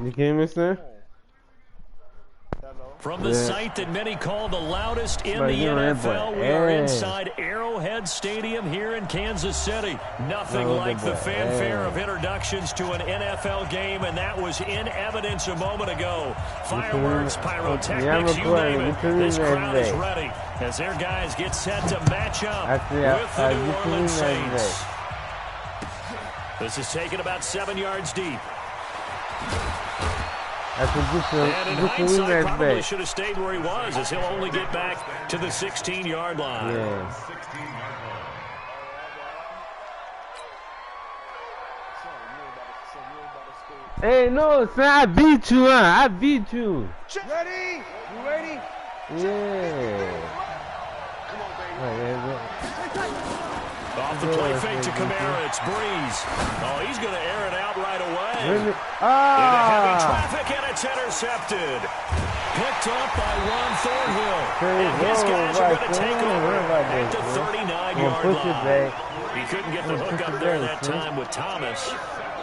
You came in, sir? From the site that many call the loudest in the NFL, we are inside Arrowhead Stadium here in Kansas City. Nothing like the fanfare of introductions to an NFL game, and that was in evidence a moment ago. Fireworks, pyrotechnics, you name it. This crowd is ready as their guys get set to match up with the New Orleans Saints. This is taken about 7 yards deep. And in hindsight, probably should have stayed where he was, as he'll only get back to the 16-yard line. Yeah. Hey, no, son, I beat you, huh? I beat you. Ready? You ready? Yeah. Come on, baby. Off the play fake to Kamara, it's Breeze. Oh, he's going to air it out right away. Really? Into heavy traffic, and it's intercepted. Picked up by Ron Thornhill. And his guys are going to take over at the 39-yard line. He couldn't get the hook up there that time with Thomas.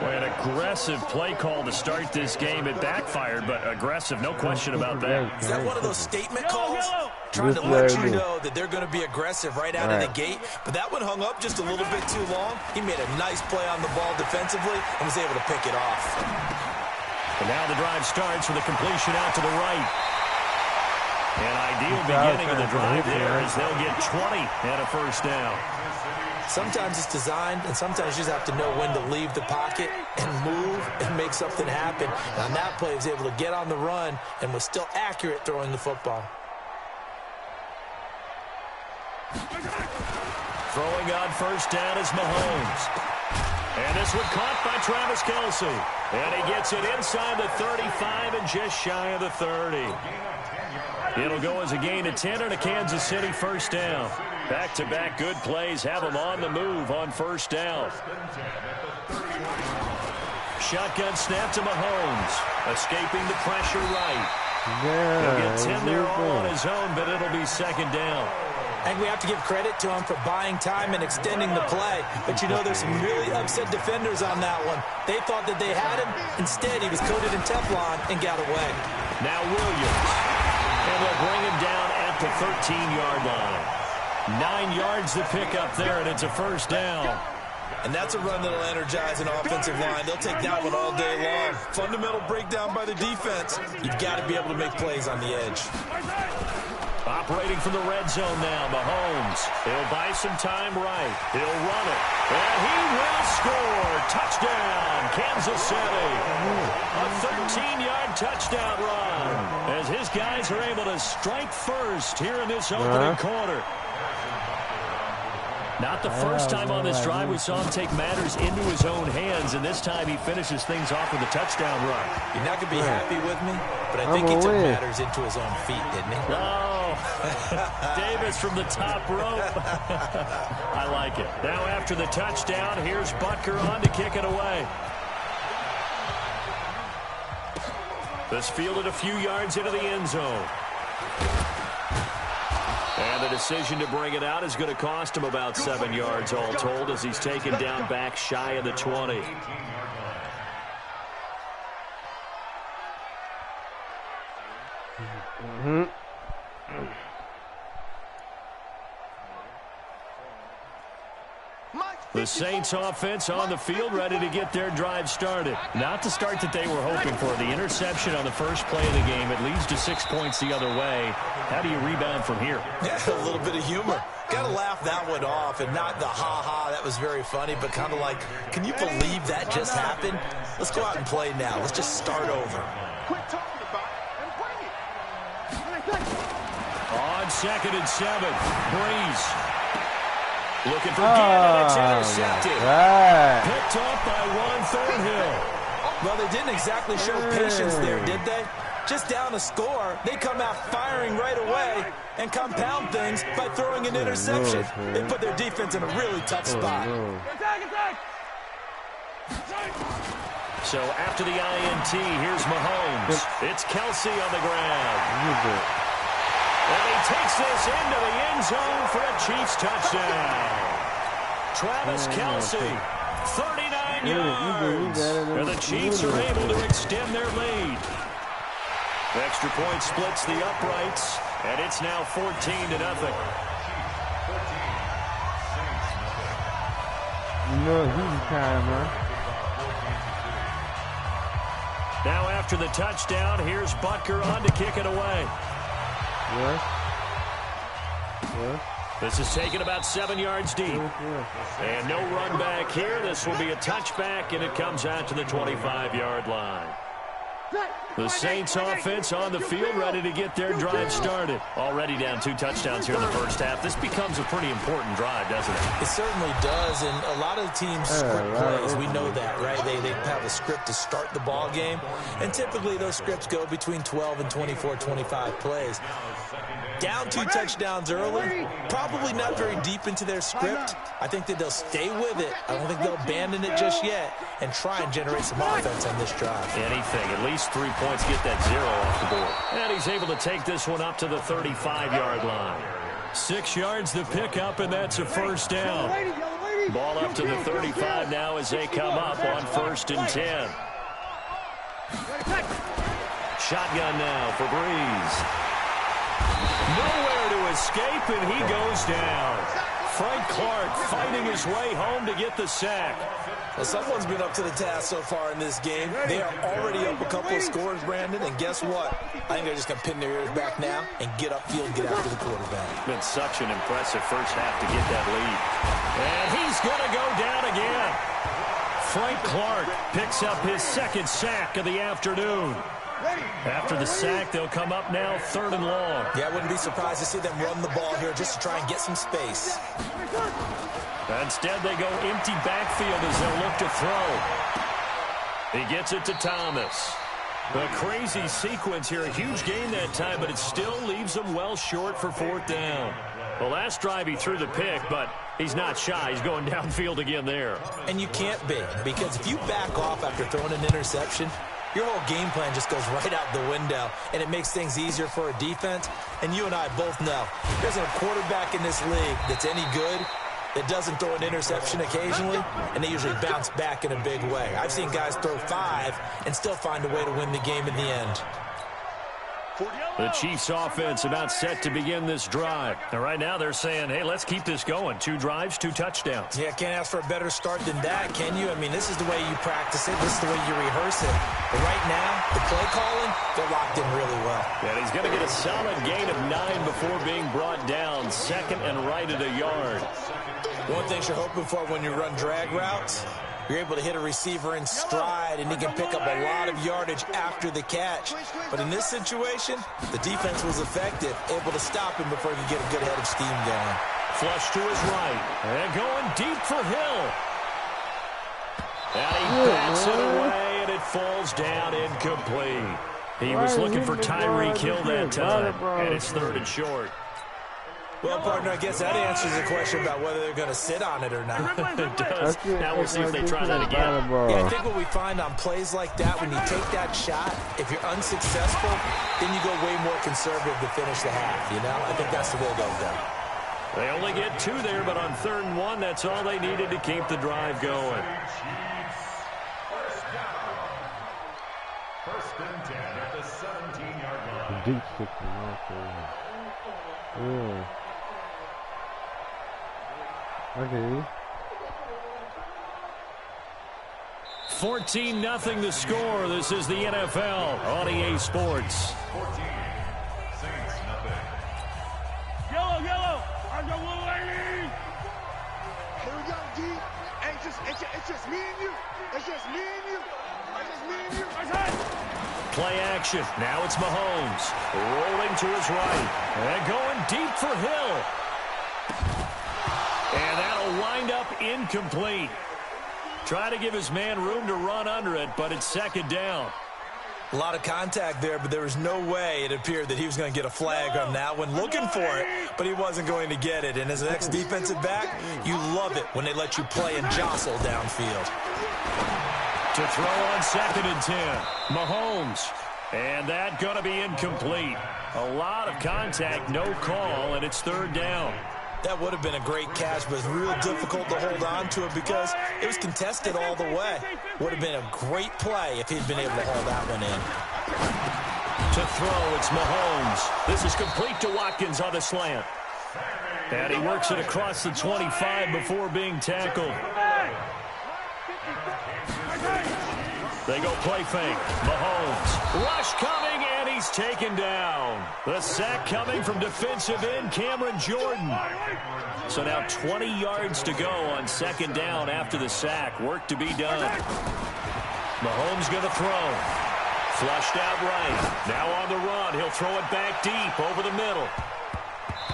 Boy, an aggressive play call to start this game. It backfired, but aggressive, no question about that. Is that one of those statement calls? Trying to let you know that they're going to be aggressive right out of the gate. But that one hung up just a little bit too long. He made a nice play on the ball defensively and was able to pick it off. And now the drive starts with a completion out to the right. An ideal beginning of the drive there as they'll get 20 and a first down. Sometimes it's designed, and sometimes you just have to know when to leave the pocket and move and make something happen. And on that play, he was able to get on the run and was still accurate throwing the football. Throwing on first down is Mahomes. And this one caught by Travis Kelce. And he gets it inside the 35 and just shy of the 30. It'll go as a gain of 10 and a Kansas City first down. Back-to-back good plays have them on the move on first down. Shotgun snap to Mahomes. Escaping the pressure right. He'll get 10 there all on his own, but it'll be second down. I think we have to give credit to him for buying time and extending the play. But, you know, there's some really upset defenders on that one. They thought that they had him. Instead, he was coated in Teflon and got away. Now Williams. And they'll bring him down at the 13-yard line. 9 yards to pick up there, and it's a first down. And that's a run that'll energize an offensive line. They'll take that one all day long. Fundamental breakdown by the defense. You've got to be able to make plays on the edge. Operating from the red zone now, Mahomes. He'll buy some time right. He'll run it. And he will score. Touchdown, Kansas City. A 13-yard touchdown run as his guys are able to strike first here in this opening quarter. Not the first time on this drive we saw him take matters into his own hands, and this time he finishes things off with a touchdown run. You're not going to be happy with me, but I think he took matters into his own feet, didn't he? Oh, Davis from the top rope. I like it. Now after the touchdown, here's Butker on to kick it away. This fielded a few yards into the end zone. And the decision to bring it out is going to cost him about 7 yards all told as he's taken down back shy of the 20. The Saints offense on the field ready to get their drive started. Not the start that they were hoping for. The interception on the first play of the game. It leads to 6 points the other way. How do you rebound from here? Yeah, a little bit of humor. Got to laugh that one off, and not the ha-ha, that was very funny, but kind of like, can you believe that just happened? Let's go out and play now. Let's just start over. Quit talking about it and bring it. On 2nd and 7, Breeze. Looking for Gannon, it's intercepted. Picked off by Ron Thornhill. Well, they didn't exactly show patience there, did they? Just down a score, they come out firing right away and compound things by throwing an interception. They put their defense in a really tough spot. So after the INT, here's Mahomes. It's Kelce on the ground. And he takes this into the end zone for a Chiefs touchdown. Travis Kelce, 39 yards. And the Chiefs are able to extend their lead. Extra point splits the uprights, and it's now 14-0. No, he's time, man. Now after the touchdown, here's Butker on to kick it away. Yes. This is taken about 7 yards deep. And no run back here. This will be a touchback, and it comes out to the 25-yard line. The Saints offense on the field, ready to get their drive started. Already down 2 touchdowns here in the first half. This becomes a pretty important drive, doesn't it? It certainly does, and a lot of teams script plays. We know that, right? They have a script to start the ball game, and typically those scripts go between 12 and 24, 25 plays. Down 2 touchdowns early, probably not very deep into their script. I think that they'll stay with it. I don't think they'll abandon it just yet and try and generate some offense on this drive. Anything, at least 3 points, get that 0 off the board. And he's able to take this one up to the 35-yard line. 6 yards the pickup, and that's a first down. Ball up to the 35 now as they come up on 1st and 10. Shotgun now for Breeze. Nowhere to escape, and he goes down. Frank Clark fighting his way home to get the sack. Well, someone's been up to the task so far in this game. They are already up a couple of scores, Brandon, and guess what? I think they're just going to pin their ears back now and get upfield and get after the quarterback. Been such an impressive first half to get that lead. And he's going to go down again. Frank Clark picks up his 2nd sack of the afternoon. After the sack, they'll come up now 3rd and long. Yeah, I wouldn't be surprised to see them run the ball here just to try and get some space. Instead, they go empty backfield as they'll look to throw. He gets it to Thomas. A crazy sequence here. A huge gain that time, but it still leaves them well short for 4th down. The last drive, he threw the pick, but he's not shy. He's going downfield again there. And you can't be, because if you back off after throwing an interception, your whole game plan just goes right out the window, and it makes things easier for a defense. And you and I both know there's a quarterback in this league that's any good that doesn't throw an interception occasionally, and they usually bounce back in a big way. I've seen guys throw 5 and still find a way to win the game in the end. The Chiefs offense about set to begin this drive. And right now they're saying, hey, let's keep this going. 2 drives, 2 touchdowns. Yeah, can't ask for a better start than that, can you? I mean, this is the way you practice it. This is the way you rehearse it. But right now, the play calling, they're locked in really well. And he's going to get a solid gain of 9 before being brought down. 2nd and right at a yard. One thing you're hoping for when you run drag routes, you're able to hit a receiver in stride, and he can pick up a lot of yardage after the catch. But in this situation, the defense was effective, able to stop him before he could get a good head of steam going. Flush to his right, and going deep for Hill. And he bats it away, and it falls down incomplete. He was looking for Tyreek Hill that time, and it's 3rd and short. Well, partner, I guess that answers the question about whether they're going to sit on it or not. It does. Now we'll see if they try that again. Yeah, I think what we find on plays like that, when you take that shot, if you're unsuccessful, then you go way more conservative to finish the half, you know? I think that's the way they'll go. They only get 2 there, but on 3rd and 1, that's all they needed to keep the drive going. 1st and 10 at the 17-yard line. Deep 6 yeah. Okay. 14-0 the score. This is the NFL on EA Sports. 14, Saints, nothing. Yellow, on your little lady. Here we go, G. Hey, it's just me and you. It's just me and you. It's just me and you. Play action. Now it's Mahomes. Rolling to his right. And going deep for Hill. And that'll wind up incomplete. Try to give his man room to run under it, but it's 2nd down. A lot of contact there, but there was no way it appeared that he was going to get a flag on that one. Looking for it, but he wasn't going to get it. And as an ex-defensive back, you love it when they let you play and jostle downfield. To throw on 2nd and 10. Mahomes. And that going to be incomplete. A lot of contact, no call, and it's 3rd down. That would have been a great catch, but it's real difficult to hold on to it because it was contested all the way. Would have been a great play if he'd been able to haul that one in. To throw, it's Mahomes. This is complete to Watkins on the slant. And he works it across the 25 before being tackled. They go play fake. Mahomes. Rush coming, and he's taken down. The sack coming from defensive end Cameron Jordan. So now 20 yards to go on second down after the sack. Work to be done. Mahomes going to throw. Flushed out right. Now on the run. He'll throw it back deep over the middle.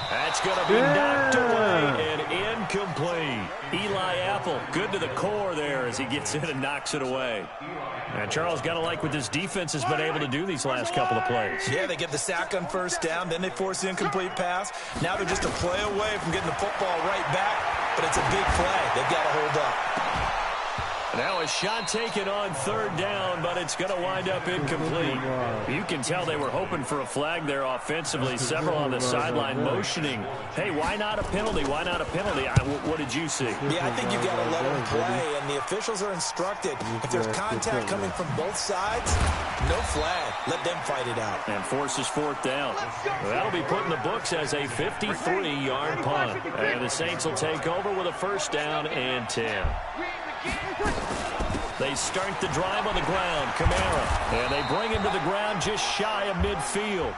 That's going to be knocked away and incomplete. Eli Apple, good to the core there as he gets in and knocks it away. And Charles, got to like what this defense has been able to do these last couple of plays. Yeah, they get the sack on first down, then they force the incomplete pass. Now they're just a play away from getting the football right back, but it's a big play. They've got to hold up. Now a shot taken on third down, but it's going to wind up incomplete. You can tell they were hoping for a flag there offensively. Several on the sideline motioning, hey, why not a penalty? Why not a penalty? What did you see? Yeah, I think you've got to let them play, and the officials are instructed. If there's contact coming from both sides, no flag. Let them fight it out. And forces fourth down. That'll be put in the books as a 53-yard punt. And the Saints will take over with a first down and 10. They start the drive on the ground. Kamara. And they bring him to the ground just shy of midfield.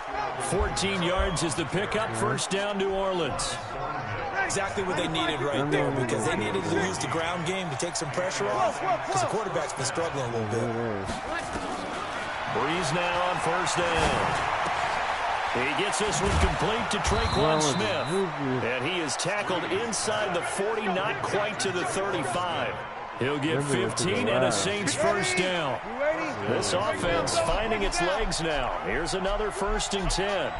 14 yards is the pickup. First down, New Orleans. Exactly what they needed right there, because they needed to use the ground game to take some pressure off, because the quarterback's been struggling a little bit. Breeze now on first down. He gets this one complete to Traquan Smith. And he is tackled inside the 40, not quite to the 35. He'll get 15 and a Saints first down. This offense finding its legs now. Here's another first and 10.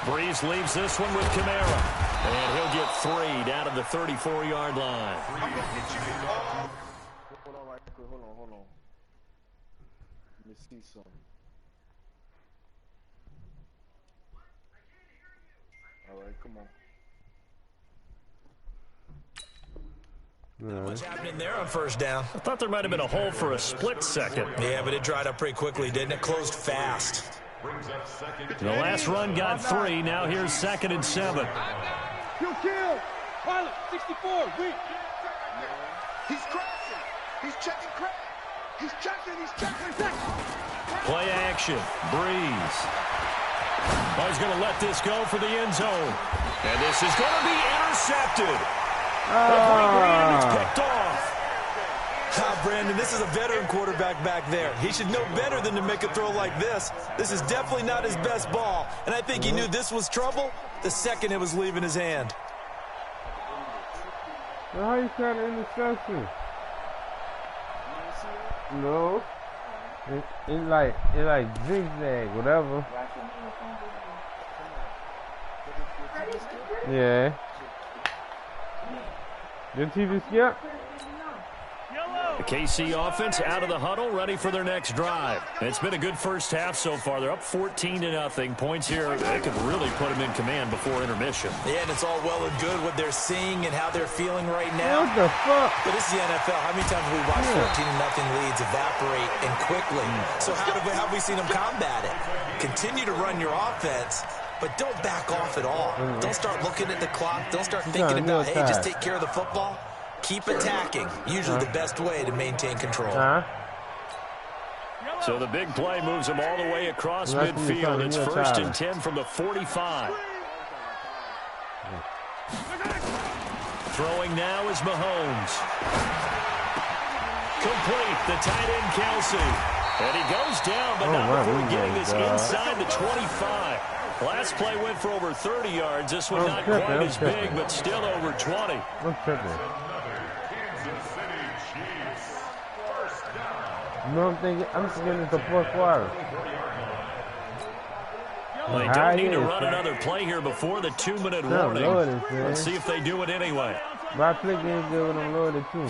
Breeze leaves this one with Kamara. And he'll get 3 down to the 34-yard line. Hold on. Let me see something. All right, come on. Not much happening there on first down. I thought there might have been a hole for a split second. Yeah, but it dried up pretty quickly, didn't it? Closed fast. The last run got 3. Now here's second and 7. Kill. Pilot, 64, weak. He's crossing. He's checking crack. He's checking. Play action. Breeze. Oh, he's going to let this go for the end zone. And this is going to be intercepted. It's picked off. Brandon, this is a veteran quarterback back there. He should know better than to make a throw like this. This is definitely not his best ball. And I think he knew this was trouble the second it was leaving his hand. Well, how you trying to interception? No. It's like zigzag, whatever. Yeah. Didn't he just skip? The KC offense out of the huddle, ready for their next drive. It's been a good first half so far. They're up 14-0. Points here, they could really put them in command before intermission. Yeah, and it's all well and good what they're seeing and how they're feeling right now. What the fuck? But this is the NFL. How many times have we watched 14-0 leads evaporate and quickly? So how have we seen them combat it? Continue to run your offense, but don't back off at all. Don't start looking at the clock. Don't start thinking about, hey, just take care of the football. Keep attacking. Usually the best way to maintain control. So the big play moves them all the way across midfield. It's first and 10 from the 45. Throwing now is Mahomes. Complete. The tight end, Kelsey. And he goes down, but not before getting this inside the 25. Last play went for over 30 yards. This one not quite as big, but still over 20. No, I'm thinking it's the fourth quarter. Well, they don't need to run another play here before the 2-minute warning. Let's see if they do it anyway. My play game good when I'm loaded too.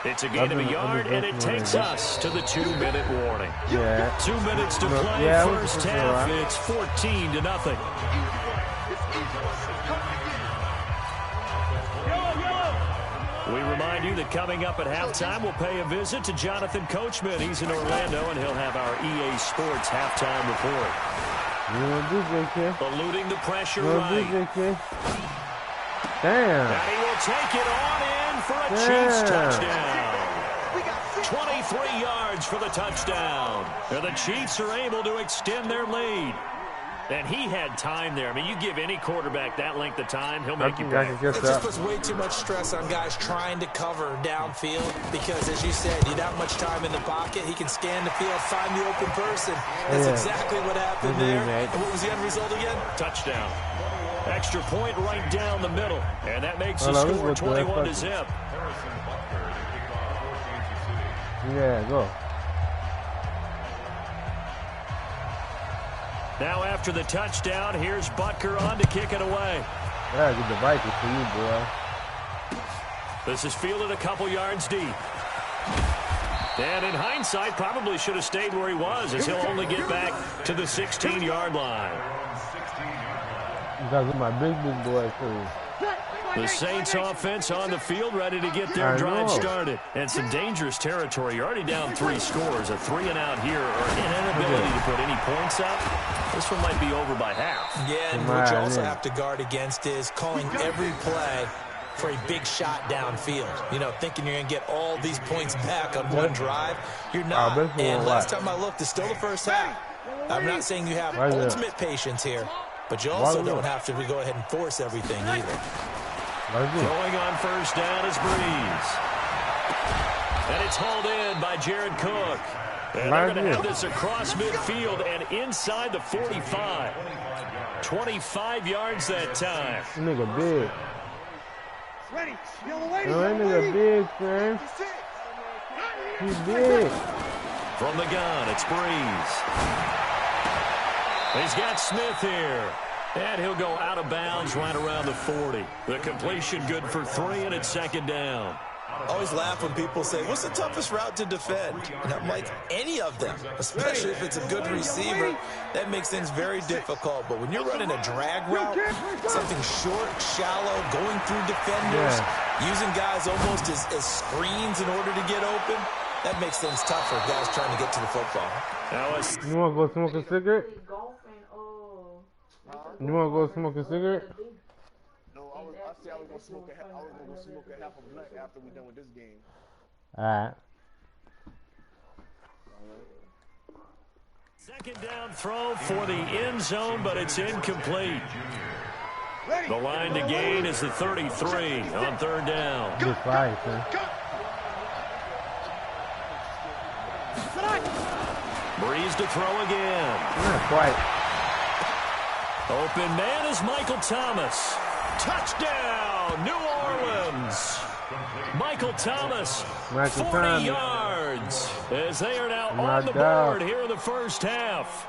It's a gain of a yard, and it takes us to the 2-minute warning. Yeah. 2 minutes to play, first half. It's 14-0. We remind you that coming up at halftime, we'll pay a visit to Jonathan Coachman. He's in Orlando, and he'll have our EA Sports halftime report. Eluding the pressure right. Damn. And he will take it on in for a Chiefs touchdown. 23 yards for the touchdown. And the Chiefs are able to extend their lead. And he had time there. I mean, you give any quarterback that length of time, he'll make you pay. It just puts way too much stress on guys trying to cover downfield because, as you said, you don't have much time in the pocket. He can scan the field, find the open person. That's exactly what happened there. And what was the end result again? Touchdown. Extra point right down the middle. And that makes the score 21-0. Yeah, go. Now after the touchdown, here's Butker on to kick it away. Yeah, get the Vikings for you, boy. This is fielded a couple yards deep. And in hindsight, probably should have stayed where he was, as he'll only get back to the 16-yard line. You guys are my big boy, too. The Saints offense on the field, ready to get their drive started. And some dangerous territory. You're already down 3 scores. A 3-and-out here, or an inability to put any points up. This one might be over by half. Yeah, and what you also have to guard against is calling every play for a big shot downfield. You know, thinking you're going to get all these points back on one drive. You're not. And last time I looked, it's still the first half. I'm not saying you have ultimate patience here, but you also don't have to go ahead and force everything either. Going on first down is Breeze. And it's hauled in by Jared Cook. And they're going to have this across midfield and inside the 45. 25 yards that time. That nigga big. Ready. That nigga big, man. He's big. From the gun, it's Breeze. He's got Smith here. And he'll go out of bounds right around the 40. The completion good for 3, and it's second down. I always laugh when people say, what's the toughest route to defend? And I'm like, any of them, especially if it's a good receiver. That makes things very difficult. But when you're running a drag route, something short, shallow, going through defenders, using guys almost as screens in order to get open, that makes things tough for guys trying to get to the football. You want to go smoke a cigarette? You want to go smoke a cigarette? No, I said I was going to smoke a half a blunt after we're done with this game. All right. Second down throw for the end zone, but it's incomplete. The line to gain is the 33 on third down. Good fight, man. Breeze to throw again. Not quite. Open man is Michael Thomas. Touchdown, New Orleans. Michael Thomas, 40 yards, as they are now on the board here in the first half.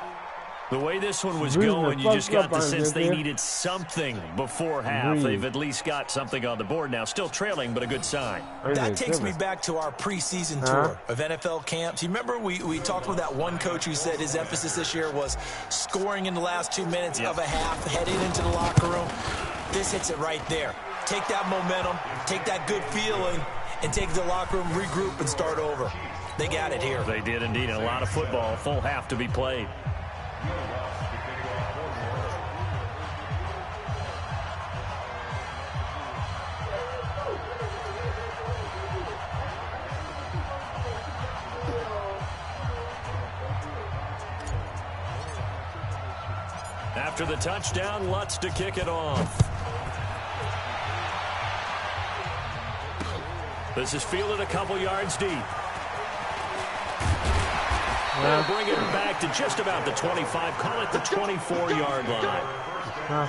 The way this one was going, you just got the sense they needed something before half. They've at least got something on the board now. Still trailing, but a good sign. That takes me back to our preseason tour of NFL camps. You remember we talked with that one coach who said his emphasis this year was scoring in the last 2 minutes of a half, heading into the locker room. This hits it right there. Take that momentum, take that good feeling, and take the locker room, regroup, and start over. They got it here. They did indeed. A lot of football, full half to be played. After the touchdown, Lutz to kick it off. This is fielded a couple yards deep. They'll bring it back to just about the 25. Call it the 24-yard line.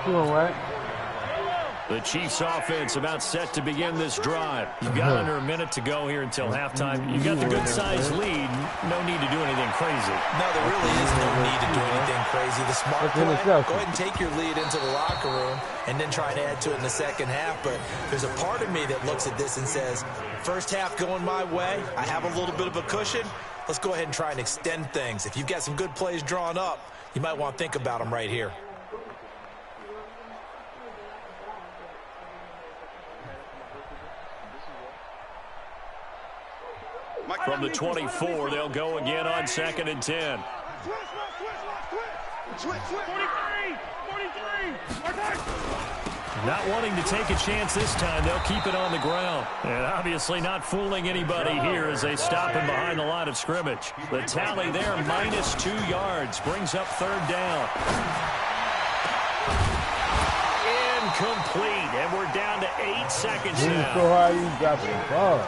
Doing what? The Chiefs offense about set to begin this drive. You've got under a minute to go here until halftime. You've got the good-sized lead. No need to do anything crazy. No, there really is no need to do anything crazy. The smart play, go ahead and take your lead into the locker room and then try to add to it in the second half. But there's a part of me that looks at this and says, first half going my way, I have a little bit of a cushion. Let's go ahead and try and extend things. If you've got some good plays drawn up, you might want to think about them right here. From the 24, they'll go again on 2nd and 10. 43. Not wanting to take a chance this time, they'll keep it on the ground. And obviously not fooling anybody here as they stop him behind the line of scrimmage. The tally there, -2 yards, brings up 3rd down. Incomplete, and we're down to 8 seconds now. So how you got the ball?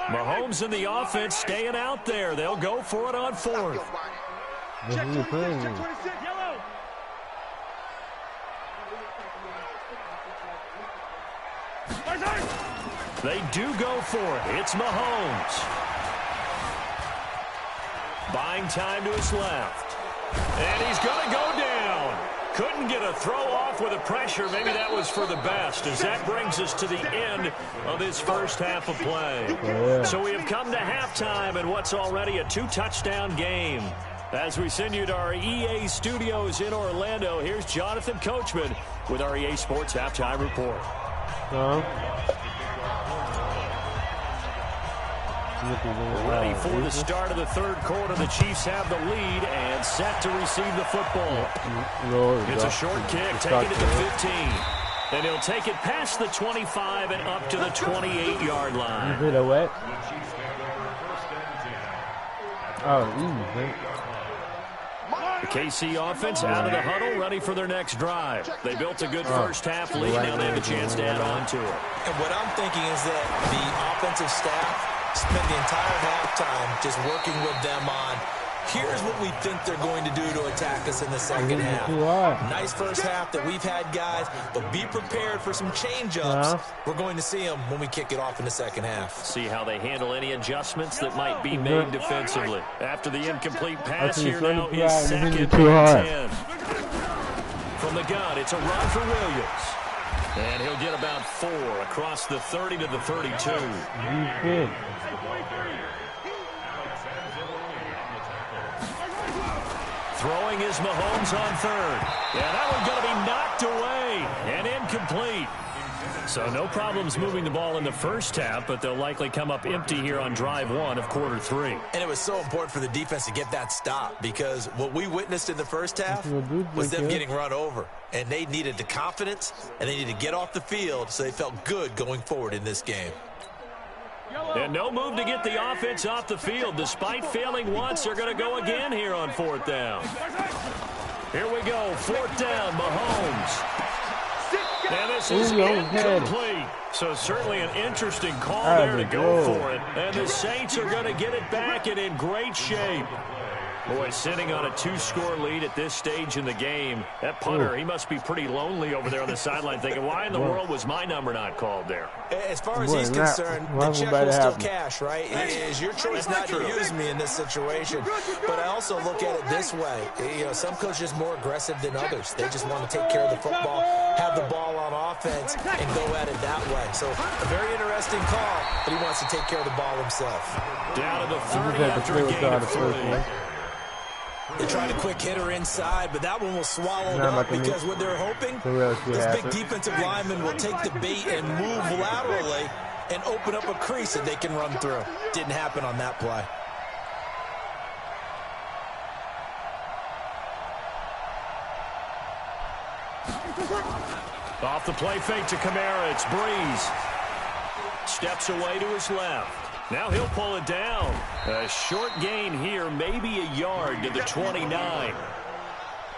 Mahomes and the offense staying out there. They'll go for it on 4th. Check 26, yellow. They do go for it. It's Mahomes. Buying time to his left. And he's going to go down. Couldn't get a throw off with the pressure. Maybe that was for the best, as that brings us to the end of this first half of play. So we have come to halftime in what's already a 2-touchdown game. As we send you to our EA studios in Orlando, here's Jonathan Coachman with our EA Sports Halftime Report. Ready for the start of the 3rd quarter. The Chiefs have the lead and set to receive the football. It's a short kick, taking it to the 15. And he'll take it past the 25 and up to the 28-yard line. Is it a wet? Oh, easy. The KC offense out of the huddle, ready for their next drive. They built a good first half lead. Now they have a chance to add on to it. And what I'm thinking is that the offensive staff spent the entire halftime just working with them on, here's what we think they're going to do to attack us in the second half. Nice first half that we've had, guys, but be prepared for some change-ups. We're going to see them when we kick it off in the second half. See how they handle any adjustments that might be made defensively. After the incomplete pass, here now is 2nd and 10. From the gun, it's a run for Williams. And he'll get about 4 across the 30 to the 32. Throwing is Mahomes on 3rd. Yeah, that one's going to be knocked away and incomplete. So no problems moving the ball in the first half, but they'll likely come up empty here on drive 1 of quarter 3. And it was so important for the defense to get that stop, because what we witnessed in the first half was them getting run over. And they needed the confidence, and they needed to get off the field so they felt good going forward in this game. And no move to get the offense off the field. Despite failing once, they're going to go again here on 4th down. Here we go, 4th down, Mahomes. And this is incomplete. So certainly an interesting call there to go for it. And the Saints are going to get it back and in great shape. Boy, sitting on a 2-score lead at this stage in the game. That punter, he must be pretty lonely over there on the sideline thinking, why in the world was my number not called there? As far as he's concerned, the check will still cash, right? It is your choice not to use me in this situation. But I also look at it this way. You know, some coaches are more aggressive than others. They just want to take care of the football, have the ball on offense, and go at it that way. So a very interesting call, but he wants to take care of the ball himself. Down to the 30 after a gain of 3. They tried a quick hitter inside, but that one was swallowed up because what they're hoping, this big defensive lineman will take the bait and move laterally and open up a crease that they can run through. Didn't happen on that play. Off the play fake to Kamara, it's Breeze. Steps away to his left. Now he'll pull it down. A short gain here, maybe a yard to the 29.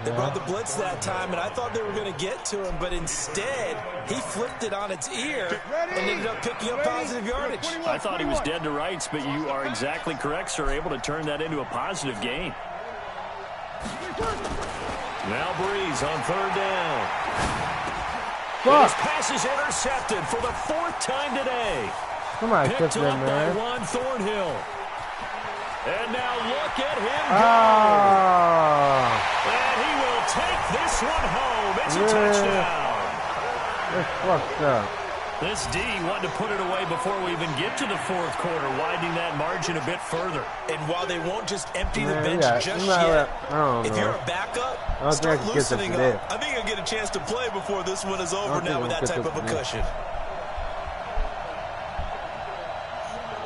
They brought the blitz that time, and I thought they were going to get to him, but instead, he flipped it on its ear and ended up picking up positive yardage. I thought he was dead to rights, but you are exactly correct, sir. Able to turn that into a positive gain. Now Breeze on 3rd down. His pass is intercepted for the 4th time today. Come on, picked up man. by Juan Thornhill. And now look at him go. And he will take this one home. It's a touchdown. That's fucked up. This D wanted to put it away before we even get to the 4th quarter, widening that margin a bit further. And while they won't just empty the bench just yet, if you're a backup, start loosening up. I think you'll get a chance to play before this one is over now with that type of a cushion.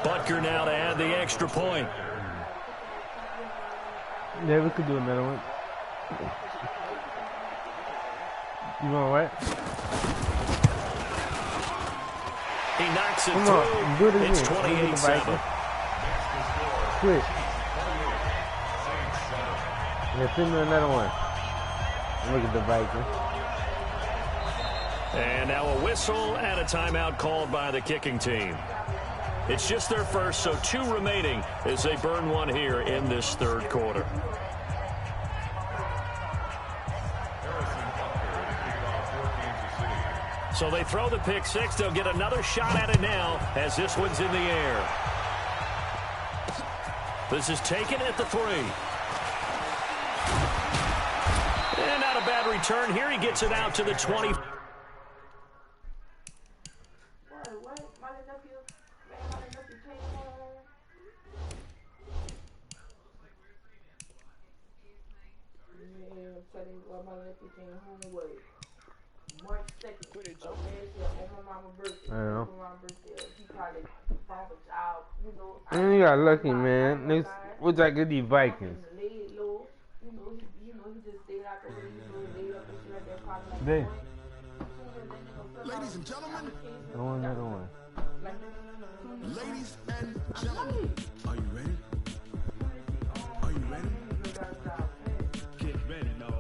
Butker now to add the extra point. Yeah, we could do another one. You want what? He knocks it through. It's 28-7. Quick. Let's send me another one. Look at the Vikings. And now a whistle and a timeout called by the kicking team. It's just their first, so 2 remaining as they burn one here in this 3rd quarter. So they throw the pick 6. They'll get another shot at it now as this one's in the air. This is taken at the 3. And not a bad return. Here he gets it out to the 20. And you got lucky, man. Next, what's that good? The Vikings. They. Ladies and gentlemen. I want another one. Ladies and gentlemen. Are you ready? Are you ready? Get ready, no.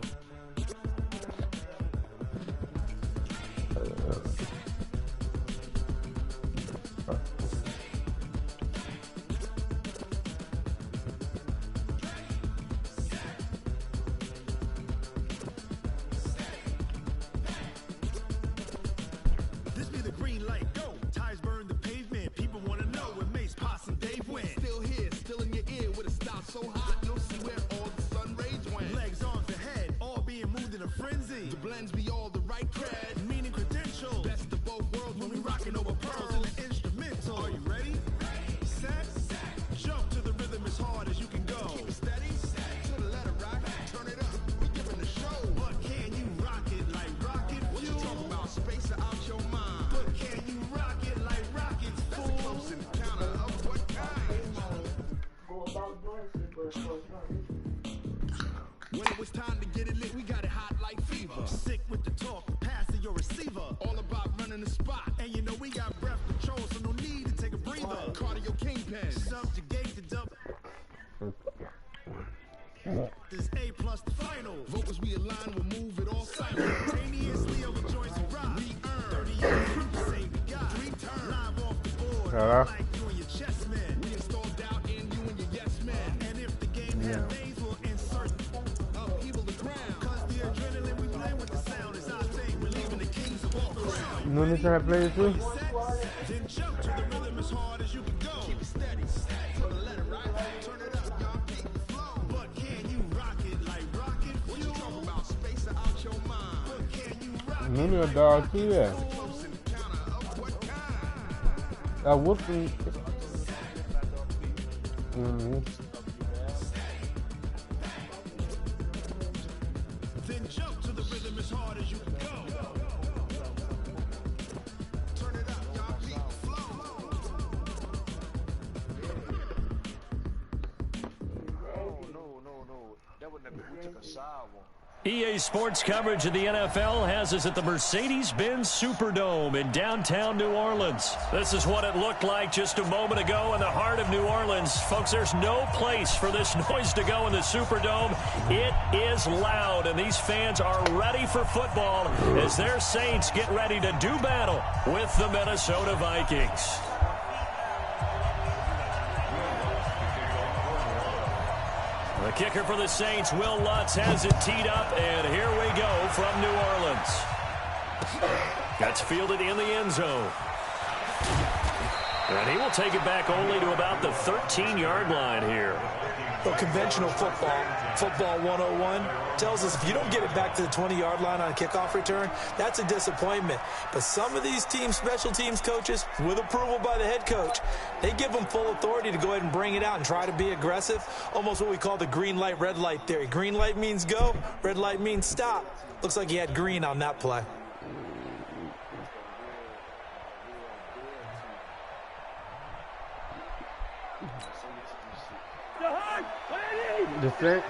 When it was time to get it lit, we got it hot like fever. Sick with the talk, passing your receiver. All about running the spot. And you know we got breath control, so no need to take a breather. Cardio kingpin, subjugate the dump. This A plus the final. Vocals we align, we'll move it all simultaneously over joints and rock. We earn 30 years, say we got 3 turns. Live off the board, like you and your chess man. We install doubt in you and your yes man. And if the game has days, we'll insert upheaval the ground. Cause the adrenaline we play with the sound is our thing. We're leaving the kings of all around. You know this how I play it too? Then jump to the rhythm as hard as you can go. Keep it steady, so the letter right. Turn it up, y'all keep the flow. But can you rock it like rocket fuel? What you talking about? Space out your mind. But can you rock it? None of your dogs too, yeah. Close encounter of what kind? I whooped him. Then jump to the rhythm as hard as you can go. Turn it up, y'all keep the flow. No. That wasn't that we took a shower. EA Sports coverage of the NFL has us at the Mercedes-Benz Superdome in downtown New Orleans. This is what it looked like just a moment ago in the heart of New Orleans. Folks, there's no place for this noise to go in the Superdome. It is loud, and these fans are ready for football as their Saints get ready to do battle with the Minnesota Vikings. The kicker for the Saints, Will Lutz, has it teed up, and here we go from New Orleans. That's fielded in the end zone. And he will take it back only to about the 13-yard line here. Well, conventional football 101, tells us if you don't get it back to the 20-yard line on a kickoff return, that's a disappointment. But some of these teams, special teams coaches, with approval by the head coach, they give them full authority to go ahead and bring it out and try to be aggressive. Almost what we call the green light, red light theory. Green light means go, red light means stop. Looks like he had green on that play. Defense.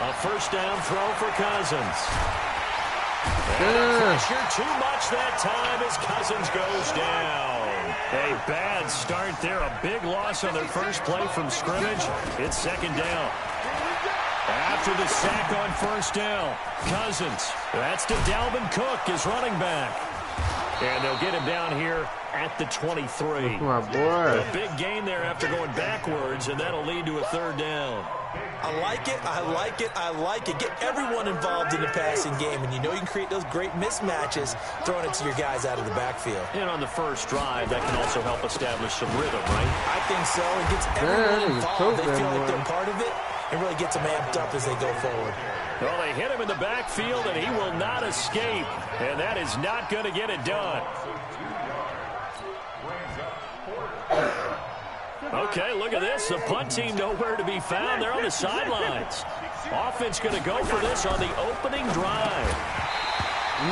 A first down throw for Cousins. And pressure too much that time as Cousins goes down. A bad start there. A big loss on their first play from scrimmage. It's second down. After the sack on first down, Cousins. That's to Dalvin Cook, his running back. And they'll get him down here at the 23. That's my boy. A big gain there after going backwards, and that'll lead to a third down. I like it, I like it, I like it. Get everyone involved in the passing game, and you know you can create those great mismatches throwing it to your guys out of the backfield. And on the first drive, that can also help establish some rhythm, right? I think so. It gets everyone involved. They feel like they're part of it, and really gets them amped up as they go forward. Well, they hit him in the backfield, and he will not escape. And that is not going to get it done. Okay, look at this. The punt team nowhere to be found. They're on the sidelines. Offense going to go for this on the opening drive.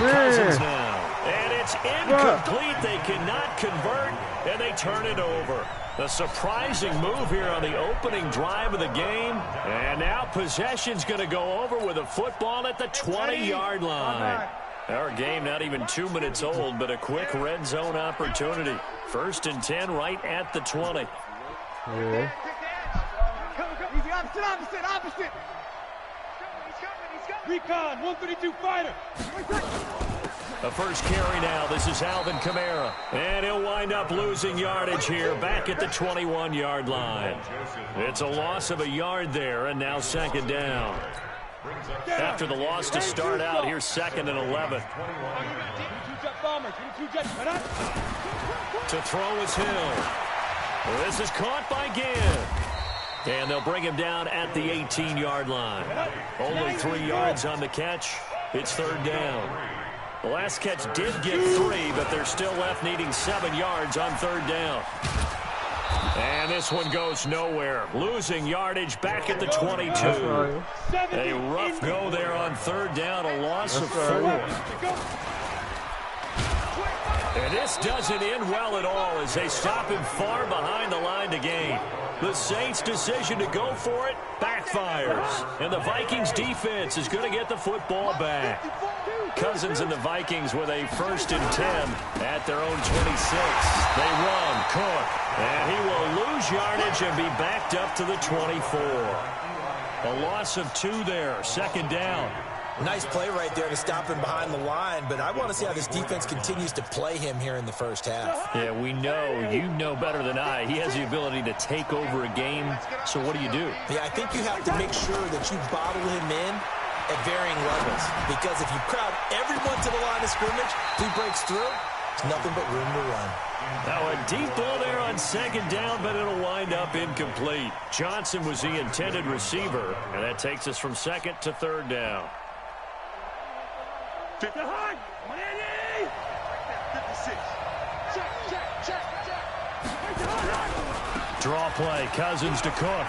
Cousins now. And it's incomplete. They cannot convert, and they turn it over. A surprising move here on the opening drive of the game. And now possession's going to go over with a football at the 20-yard line. Our game not even 2 minutes old, but a quick red zone opportunity. 1st and 10 right at the 20. Yeah. Easy, opposite. Recon, 132 fighter. The first carry now. This is Alvin Kamara. And he'll wind up losing yardage here back at the 21-yard line. It's a loss of a yard there, and now second down. After the loss to start out, here's 2nd and 11. To throw is Hill. This is caught by Ginn. And they'll bring him down at the 18-yard line. Only 3 yards on the catch. It's third down. The last catch did get 3, but they're still left needing 7 yards on third down. And this one goes nowhere. Losing yardage back at the 22. A rough go there on third down, a loss of 4. And this doesn't end well at all as they stop him far behind the line to gain. The Saints' decision to go for it backfires. And the Vikings defense is going to get the football back. Cousins and the Vikings with a 1st and 10 at their own 26. They run, Cook, and he will lose yardage and be backed up to the 24. A loss of 2 there, second down. Nice play right there to stop him behind the line, but I want to see how this defense continues to play him here in the first half. Yeah, we know, you know better than I, he has the ability to take over a game, so what do? Yeah, I think you have to make sure that you bottle him in at varying levels, because if you crowd everyone to the line of scrimmage, if he breaks through, there's nothing but room to run. Now a deep ball there on second down, but it'll wind up incomplete. Johnson was the intended receiver, and that takes us from 2nd to 3rd down. 56. Check. Draw play, Cousins to Cook.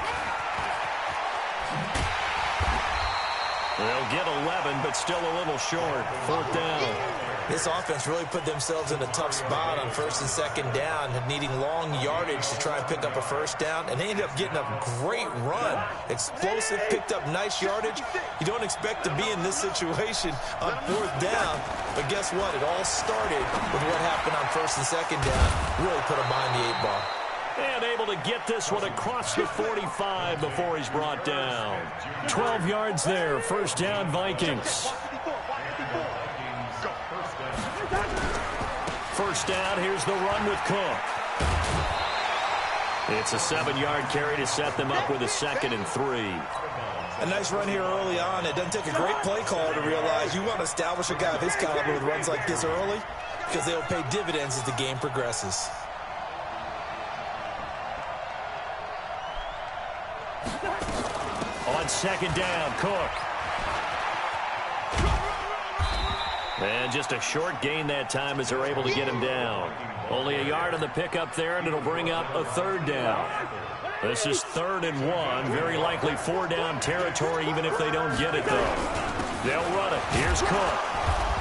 They'll get 11, but still a little short. 4th down. This offense really put themselves in a tough spot on 1st and 2nd down, needing long yardage to try and pick up a 1st down, and they ended up getting a great run. Explosive, picked up nice yardage. You don't expect to be in this situation on 4th down, but guess what? It all started with what happened on 1st and 2nd down. Really put them behind the 8 ball. And able to get this one across the 45 before he's brought down. 12 yards there. 1st down, Vikings. 1st down, here's the run with Cook. It's a 7-yard carry to set them up with a 2nd and 3. A nice run here early on. It doesn't take a great play caller to realize you want to establish a guy of his caliber with runs like this early because they'll pay dividends as the game progresses. On 2nd down, Cook. And just a short gain that time as they're able to get him down. Only a yard on the pickup there, and it'll bring up a 3rd down. This is 3rd and 1. Very likely 4-down territory, even if they don't get it, though. They'll run it. Here's Cook.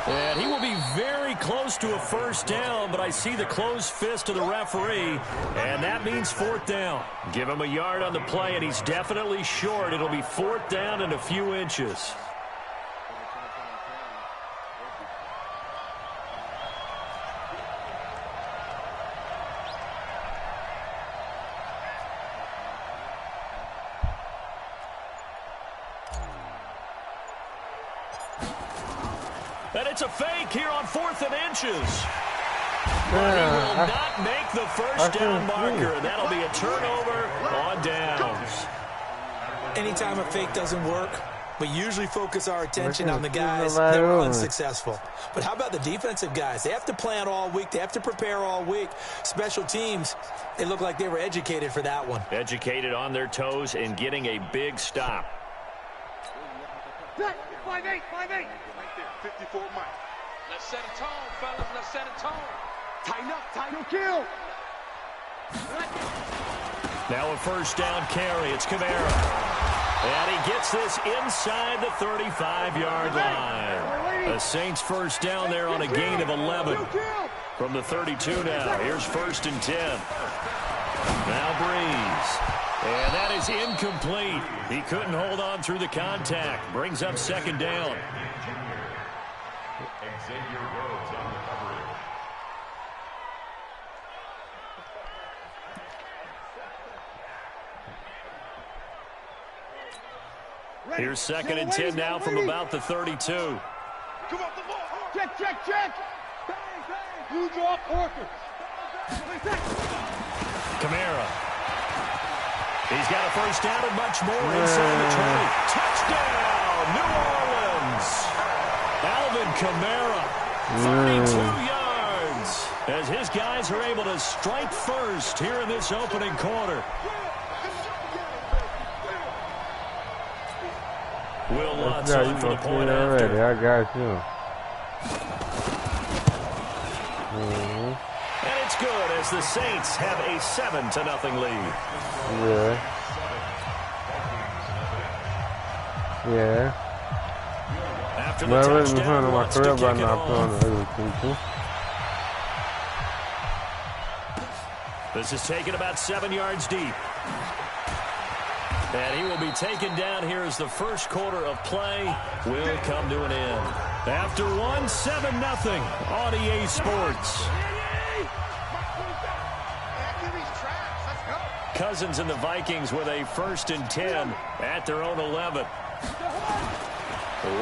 And he will be very close to a 1st down, but I see the closed fist of the referee, and that means 4th down. Give him a yard on the play, and he's definitely short. It'll be 4th down and a few inches. And it's a fake here on 4th and inches. But he will not make the 1st down marker. That'll be a turnover on downs. Anytime a fake doesn't work, we usually focus our attention on the guys that were unsuccessful. But how about the defensive guys? They have to plan all week. They have to prepare all week. Special teams, they look like they were educated for that one. Educated on their toes and getting a big stop. 5-8, 5-8. 54 Mike. Let's set a tone, fellas. Let's set a tone. Tighten up, tighten kill. Now a 1st down carry. It's Kamara. And he gets this inside the 35-yard line. The Saints 1st down there on a gain of 11. From the 32 now. Here's 1st and 10. Now Breeze. And that is incomplete. He couldn't hold on through the contact. Brings up 2nd down. Here's 2nd and 10 now from about the 32. Come on, the ball. Check, check, check. Blue draw, Parker. Kamara. He's got a 1st down and much more inside the 20. Touchdown, New Orleans. Alvin Kamara, 32 yards. As his guys are able to strike first here in this opening quarter. Will Lutz on for the point after. I got you. And it's good as the Saints have a 7-0 lead. Yeah. Yeah. After the touchdown, wants to kick it off. This is taken about 7 yards deep. And he will be taken down here as the first quarter of play will come to an end. After one, 7-0 on EA Sports. Cousins and the Vikings with a 1st and 10 at their own 11.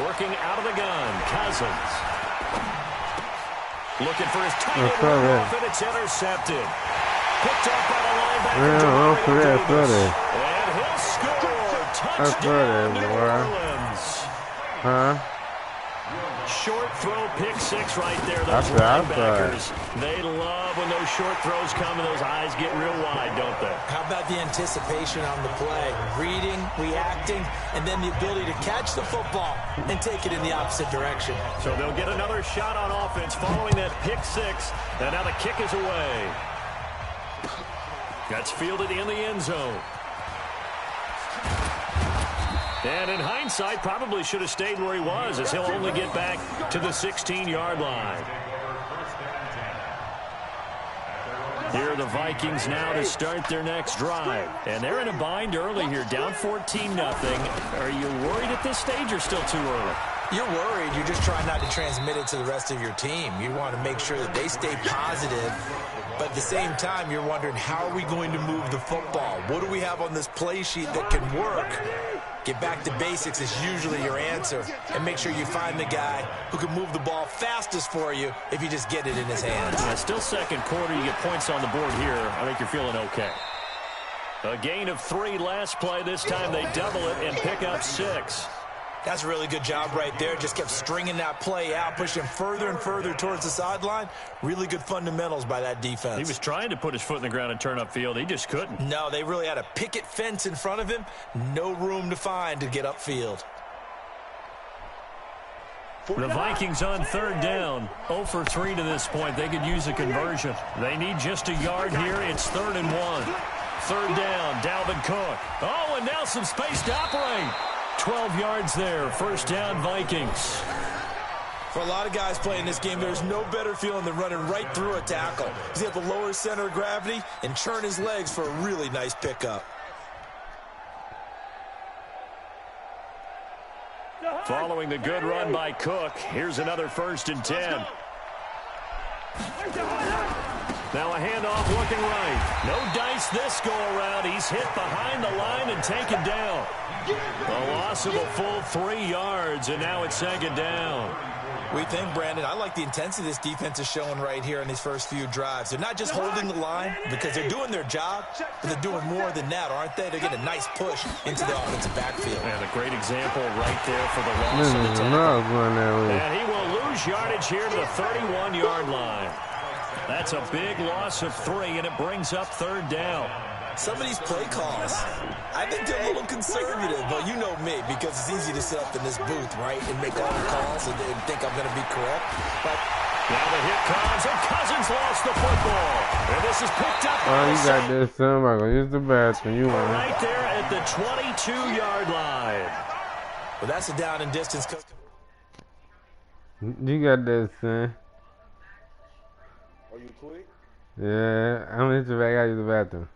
Working out of the gun, Cousins. Looking for his tight end off, and it's intercepted. Picked up by the linebacker. And he'll score. Touchdown, New Orleans. Huh? Short throw, pick 6 right there. Those linebackers, they love when those short throws come and those eyes get real wide, don't they? How about the anticipation on the play? Reading, reacting, and then the ability to catch the football and take it in the opposite direction. So they'll get another shot on offense following that pick 6. And now the kick is away. That's fielded in the end zone. And in hindsight, probably should have stayed where he was, as he'll only get back to the 16-yard line. Here are the Vikings now to start their next drive. And they're in a bind early here, down 14-0. Are you worried at this stage or still too early? You're worried. You're just trying not to transmit it to the rest of your team. You want to make sure that they stay positive. But at the same time, you're wondering, how are we going to move the football? What do we have on this play sheet that can work? Get back to basics is usually your answer. And make sure you find the guy who can move the ball fastest for you if you just get it in his hands. Yeah, still second quarter. You get points on the board here. I think you're feeling okay. A gain of 3 last play. This time they double it and pick up 6. That's a really good job right there. Just kept stringing that play out, pushing further and further towards the sideline. Really good fundamentals by that defense. He was trying to put his foot in the ground and turn upfield. He just couldn't. No, they really had a picket fence in front of him. No room to find to get upfield. The Vikings on 3rd down. 0 for 3 to this point. They could use a conversion. They need just a yard here. It's 3rd and 1. 3rd down, Dalvin Cook. Oh, and now some space to operate. 12 yards there. 1st down, Vikings. For a lot of guys playing this game, there's no better feeling than running right through a tackle. He's got the lower center of gravity and churn his legs for a really nice pickup. Following the good run by Cook, here's another 1st and 10. Now a handoff looking right. No dice this go around. He's hit behind the line and taken down. A loss of a full 3 yards, and now it's 2nd down. We think, Brandon, I like the intensity this defense is showing right here in these first few drives. They're not just holding the line because they're doing their job, but they're doing more than that, aren't they? They're getting a nice push into the offensive backfield. And a great example right there for the loss of the tackle. And he will lose yardage here to the 31-yard line. That's a big loss of 3, and it brings up 3rd down. Some of these play calls, I think they're a little conservative, but you know me, because it's easy to sit up in this booth, right, and make all the calls and think I'm going to be correct. But now the hit comes, and Cousins lost the football. And this is picked up. Oh, you got this, son. I'm going to use the bathroom. You want right there at the 22-yard line. Well, that's a down and distance. You got this, son. Are you quick? Yeah, I'm going to hit you back. I use the bathroom.